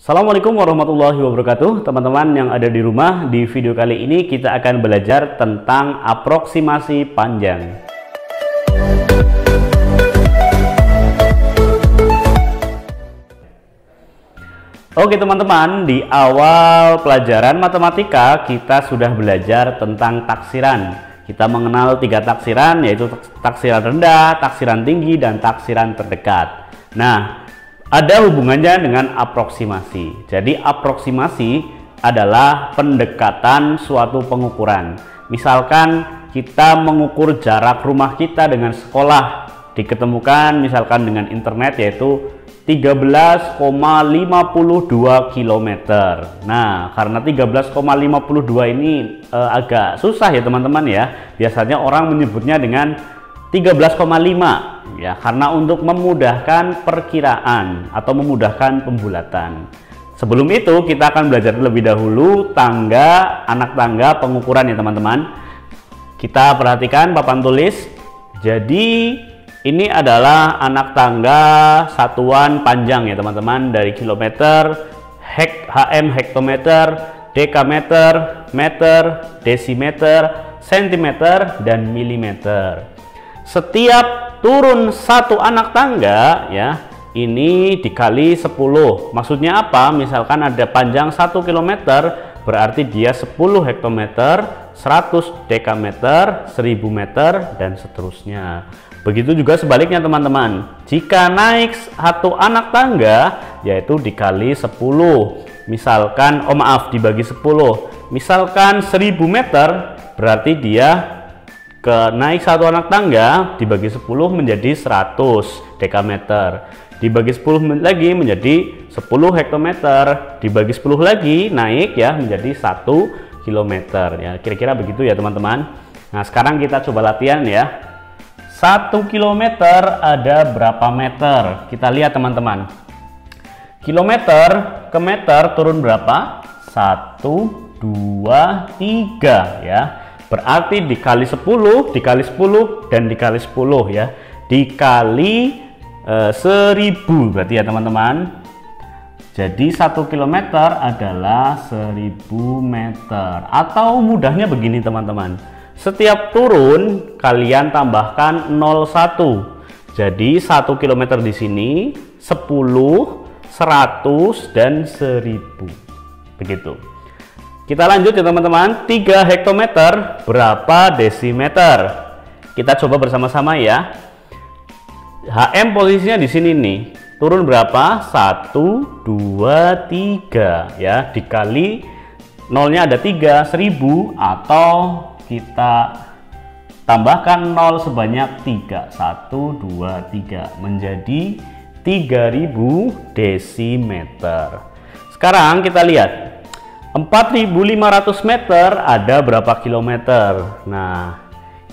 Assalamualaikum warahmatullahi wabarakatuh. Teman-teman yang ada di rumah, di video kali ini kita akan belajar tentang aproksimasi panjang. Oke teman-teman, di awal pelajaran matematika kita sudah belajar tentang taksiran. Kita mengenal 3 taksiran, yaitu taksiran rendah, taksiran tinggi, dan taksiran terdekat. Nah, ada hubungannya dengan aproksimasi. Jadi aproksimasi adalah pendekatan suatu pengukuran. Misalkan kita mengukur jarak rumah kita dengan sekolah, diketemukan misalkan dengan internet, yaitu 13,52 km. Nah, karena 13,52 ini agak susah ya teman-teman ya. Biasanya orang menyebutnya dengan 13,5 ya, karena untuk memudahkan perkiraan atau memudahkan pembulatan. Sebelum itu kita akan belajar terlebih dahulu anak tangga pengukuran ya teman-teman. Kita perhatikan papan tulis. Jadi ini adalah anak tangga satuan panjang ya teman-teman, dari kilometer, hektometer, dekameter, meter, desimeter, sentimeter, dan milimeter. Setiap turun satu anak tangga ya, ini dikali 10. Maksudnya apa? Misalkan ada panjang 1 km, berarti dia 10 hektometer, 100 dekameter, 1000 meter, dan seterusnya. Begitu juga sebaliknya teman-teman. Jika naik satu anak tangga, yaitu dikali 10. Misalkan, dibagi 10. Misalkan 1000 meter, berarti dia naik satu anak tangga dibagi 10 menjadi 100 dekameter, dibagi 10 lagi menjadi 10 hektometer, dibagi 10 lagi naik ya menjadi 1 kilometer ya, kira-kira begitu ya teman-teman. Nah, sekarang kita coba latihan ya. 1 kilometer ada berapa meter? Kita lihat teman-teman. Kilometer ke meter turun berapa? 1, 2, 3 ya. Berarti dikali 10, dikali 10, dan dikali 10 ya. Dikali 1000 berarti ya teman-teman. Jadi 1 km adalah 1000 meter. Atau mudahnya begini teman-teman. Setiap turun kalian tambahkan 01. Jadi 1 km di sini 10, 100, dan 1000. Begitu. Kita lanjut ya teman-teman. 3 hektometer berapa desimeter? Kita coba bersama-sama ya. HM posisinya di sini nih. Turun berapa? 1, 2, 3 ya. Dikali nolnya ada 3, 1000, atau kita tambahkan 0 sebanyak 3. 1, 2, 3 menjadi 3000 desimeter. Sekarang kita lihat. 4500 meter ada berapa kilometer? Nah,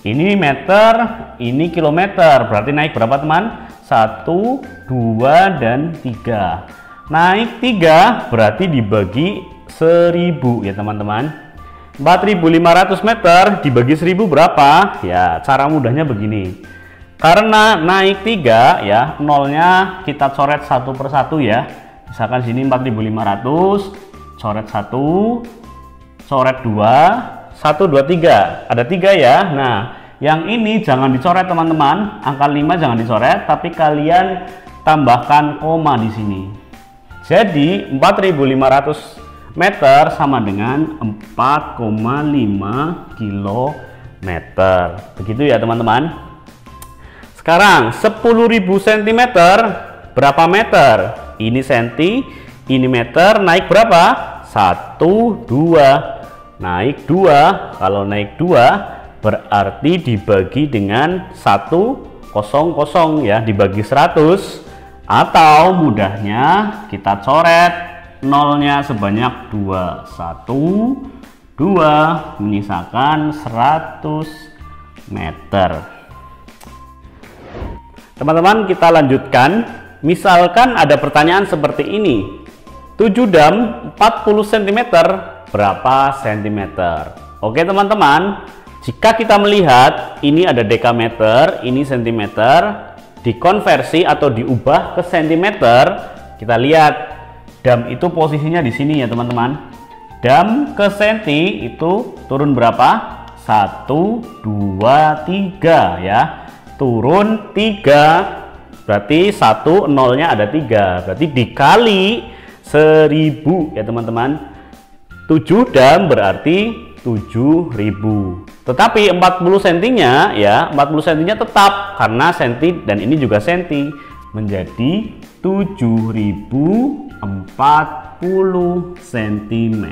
ini meter, ini kilometer. Berarti naik berapa teman? 1, 2, dan 3. Naik 3 berarti dibagi 1000 ya teman-teman. 4500 meter dibagi 1000 berapa? Ya, cara mudahnya begini. Karena naik 3 ya, nolnya kita coret satu persatu ya. Misalkan sini 4500, coret 1, coret 2, 1, 2, 3. Ada 3 ya. Nah, yang ini jangan dicoret teman-teman. Angka 5 jangan dicoret, tapi kalian tambahkan koma di sini. Jadi 4500 meter sama dengan 4,5 kilometer. Begitu ya teman-teman. Sekarang 10.000 cm berapa meter? Ini senti, ini meter. Naik berapa? 1, 2. Naik 2. Kalau naik 2 berarti dibagi dengan 100 ya, dibagi 100. Atau mudahnya kita coret nolnya sebanyak 2. 1, 2 menyisakan 100 meter. Teman-teman, kita lanjutkan. Misalkan ada pertanyaan seperti ini. 7 dam 40 cm berapa sentimeter? Oke teman-teman, jika kita melihat ini ada dekameter, ini sentimeter, dikonversi atau diubah ke sentimeter, kita lihat Dam itu posisinya di sini ya teman-teman. Dam ke senti itu turun berapa? 1, 2, 3 ya. Turun 3, berarti 1 nolnya ada 3, berarti dikali 1000 ya teman-teman. 7 dam berarti 7000. Tetapi 40 sentinya ya, 40 sentinya tetap karena senti dan ini juga senti, menjadi 7040 cm.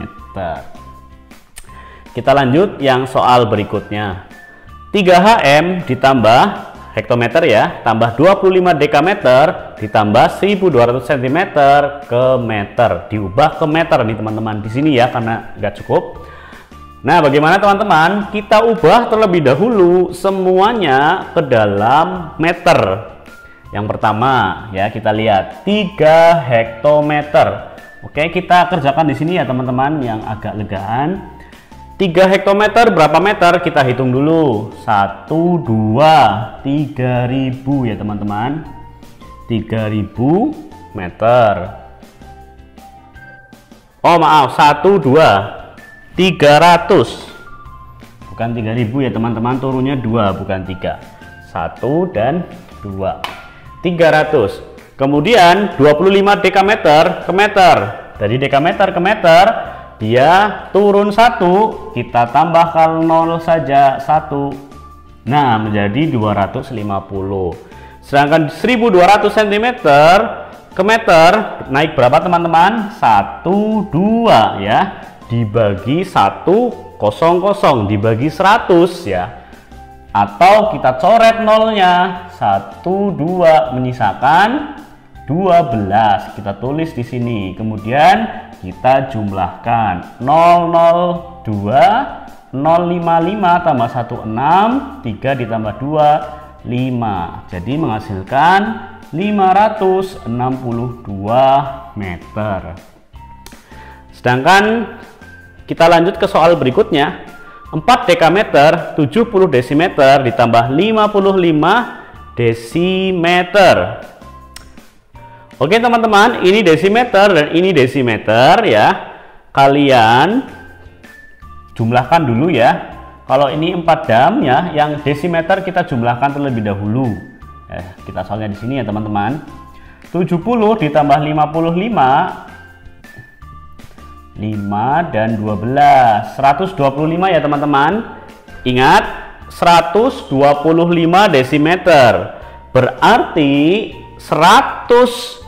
Kita lanjut yang soal berikutnya. 3 hm ditambah hektometer ya, tambah 25 dekameter ditambah 1200 cm ke meter, diubah ke meter nih teman-teman di sini ya karena nggak cukup. Nah, bagaimana teman-teman? Kita ubah terlebih dahulu semuanya ke dalam meter. Yang pertama ya, kita lihat 3 hektometer. Oke, kita kerjakan di sini ya teman-teman yang agak legaan. 3 hektometer berapa meter? Kita hitung dulu. 1, 2, 3000 ya teman-teman. 3000 meter. Oh maaf, 1, 2, 300. Bukan 3000 ya teman-teman, turunnya 2 bukan 3. 1 dan 2. 300. Kemudian 25 dekameter ke meter. Dari dekameter ke meter dia turun 1, kita tambahkan 0 saja 1. Nah, menjadi 250. Sedangkan 1200 cm ke meter naik berapa teman-teman? 1, 2 ya. Dibagi 100 dibagi 100 ya. Atau kita coret nolnya. 1, 2 menyisakan 12. Kita tulis di sini. Kemudian kita jumlahkan 002 055 tambah 16, 3 ditambah 2 5. Jadi menghasilkan 562 meter. Sedangkan kita lanjut ke soal berikutnya. 4 dekameter 70 desimeter ditambah 55 desimeter. Oke teman-teman, ini desimeter dan ini desimeter ya. Kalian jumlahkan dulu ya. Kalau ini 4 dam ya, yang desimeter kita jumlahkan terlebih dahulu. Kita soalnya di sini ya teman-teman. 70 ditambah 55, 5 dan 12, 125 ya teman-teman. Ingat, 125 desimeter. Berarti 100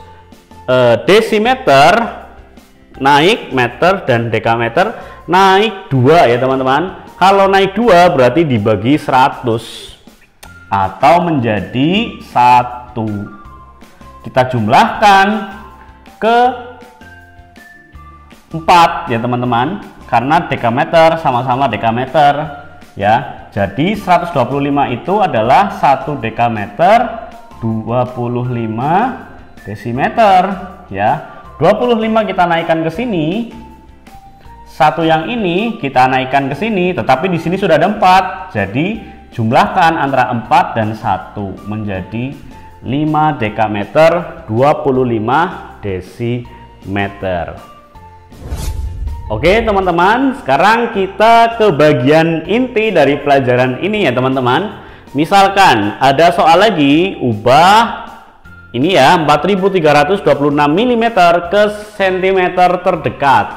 desimeter naik meter dan dekameter naik 2 ya teman-teman. Kalau naik 2 berarti dibagi 100 atau menjadi 1. Kita jumlahkan ke 4 ya teman-teman, karena dekameter sama-sama dekameter ya. Jadi 125 itu adalah 1 dekameter 25 desimeter ya. 25 kita naikkan ke sini, 1 yang ini kita naikkan ke sini, tetapi di sini sudah ada 4. Jadi jumlahkan antara 4 dan 1 menjadi 5 dekameter 25 desimeter. Oke teman-teman, sekarang kita ke bagian inti dari pelajaran ini ya teman-teman. Misalkan ada soal lagi, ubah ini ya 4326 mm ke cm terdekat.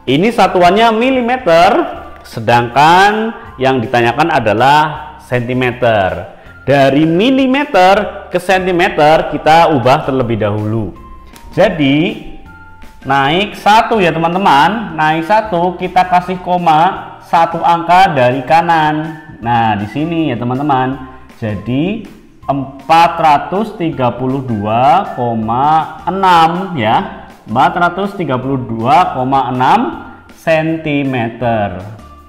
Ini satuannya milimeter, sedangkan yang ditanyakan adalah sentimeter. Dari milimeter ke sentimeter kita ubah terlebih dahulu. Jadi naik 1 ya teman-teman, naik 1 kita kasih koma 1 angka dari kanan. Nah di sini ya teman-teman, jadi 432,6 ya, 432,6 cm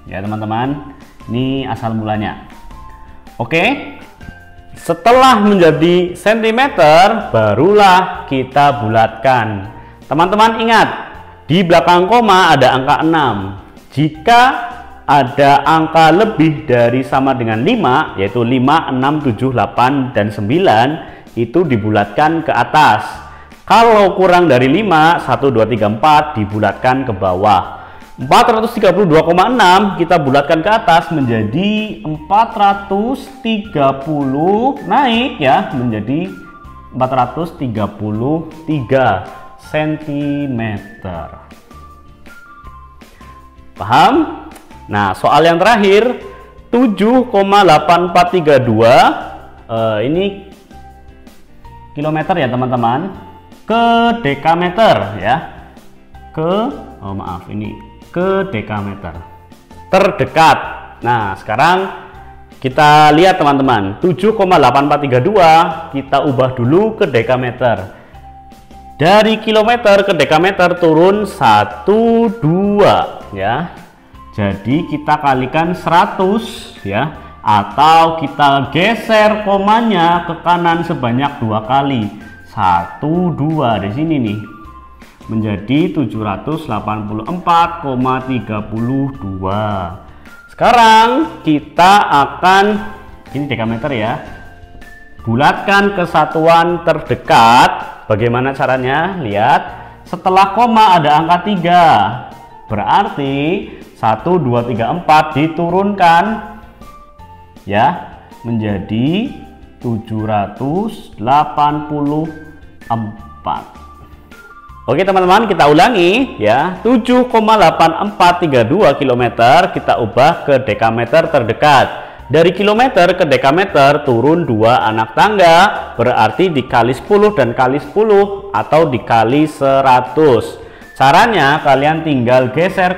ya teman-teman. Ini asal mulanya. Oke, setelah menjadi sentimeter barulah kita bulatkan. Teman-teman ingat, di belakang koma ada angka 6. Jika ada angka lebih dari sama dengan 5, yaitu 5, 6, 7, 8, dan 9, itu dibulatkan ke atas. Kalau kurang dari 5, 1, 2, 3, 4 dibulatkan ke bawah. 432,6 kita bulatkan ke atas menjadi 430, naik ya menjadi 433 cm. Paham? Nah, soal yang terakhir 7,8432 ini kilometer ya teman-teman, ke dekameter ya, ke dekameter terdekat. Nah, sekarang kita lihat teman-teman, 7,8432 kita ubah dulu ke dekameter. Dari kilometer ke dekameter turun 1, 2 ya. Jadi kita kalikan 100 ya, atau kita geser komanya ke kanan sebanyak 2 kali. 1, 2 di sini nih. Menjadi 784,32. Sekarang kita akan, ini dekameter ya, bulatkan ke satuan terdekat. Bagaimana caranya? Lihat, setelah koma ada angka 3. Berarti 1, 2, 3, 4 diturunkan ya menjadi 784. Oke teman-teman, kita ulangi ya. 7,8432 km kita ubah ke dekameter terdekat. Dari kilometer ke dekameter turun 2 anak tangga, berarti dikali 10 dan kali 10 atau dikali 100. Caranya kalian tinggal geser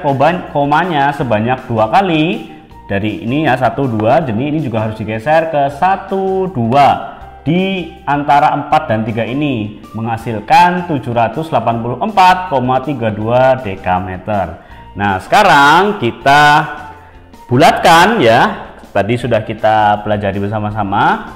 komanya sebanyak 2 kali. Dari ini ya 1, 2, jadi ini juga harus digeser ke 1, 2 di antara 4 dan 3 ini, menghasilkan 784,32 dekameter. Nah, sekarang kita bulatkan ya. Tadi sudah kita pelajari bersama-sama.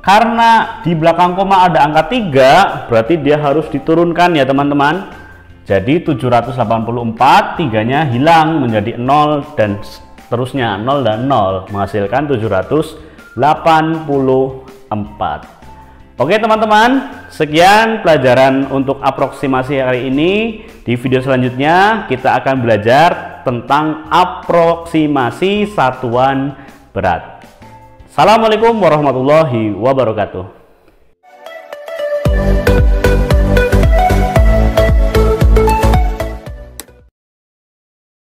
Karena di belakang koma ada angka 3, berarti dia harus diturunkan ya teman-teman. Jadi 784, 3-nya hilang menjadi 0 dan seterusnya, 0 dan 0, menghasilkan 784. Oke teman-teman, sekian pelajaran untuk aproksimasi hari ini. Di video selanjutnya kita akan belajar tentang aproksimasi satuan berat. Assalamualaikum warahmatullahi wabarakatuh.